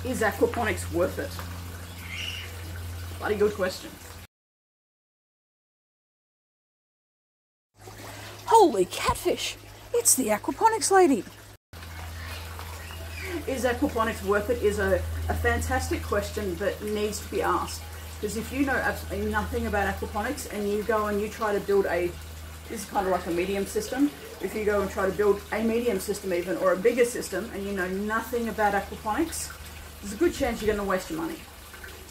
Is aquaponics worth it? Bloody good question. Holy catfish! It's the aquaponics lady! Is aquaponics worth it is a fantastic question that needs to be asked. Because if you know absolutely nothing about aquaponics and you go and you try to build this is kind of like a medium system. If you go and try to build a medium system even, or a bigger system, and you know nothing about aquaponics, there's a good chance you're going to waste your money.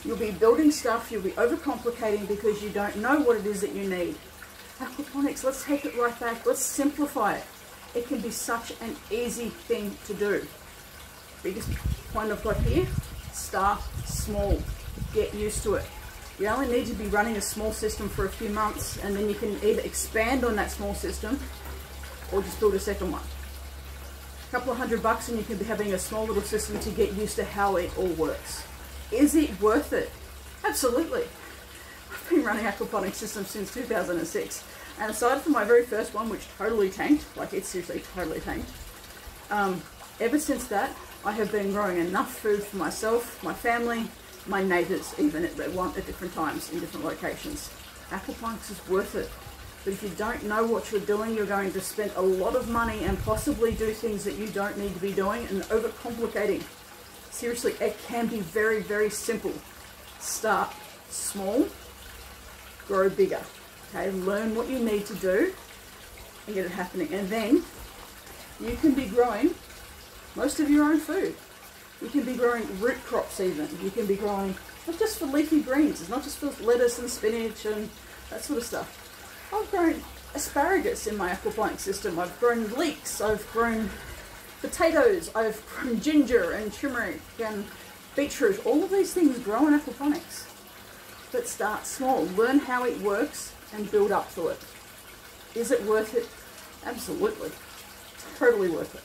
You'll be building stuff, you'll be overcomplicating because you don't know what it is that you need. Aquaponics, let's take it right back, let's simplify it. It can be such an easy thing to do. Biggest point I've got here, start small, get used to it. You only need to be running a small system for a few months, and then you can either expand on that small system or just build a second one. A couple of $100 and you can be having a small little system to get used to how it all works. Is it worth it? Absolutely. I've been running aquaponics systems since 2006, and aside from my very first one, which totally tanked, like it seriously totally tanked, ever since that I have been growing enough food for myself, my family, my neighbours even at different times in different locations. Aquaponics is worth it. But if you don't know what you're doing, you're going to spend a lot of money and possibly do things that you don't need to be doing and overcomplicating. Seriously, it can be very, very simple. Start small, grow bigger. Okay, learn what you need to do and get it happening. And then you can be growing most of your own food. You can be growing root crops even. You can be growing, not just for leafy greens, it's not just for lettuce and spinach and that sort of stuff. I've grown asparagus in my aquaponics system. I've grown leeks, I've grown potatoes, I've grown ginger and turmeric and beetroot. All of these things grow in aquaponics. But start small, learn how it works and build up to it. Is it worth it? Absolutely. Totally worth it.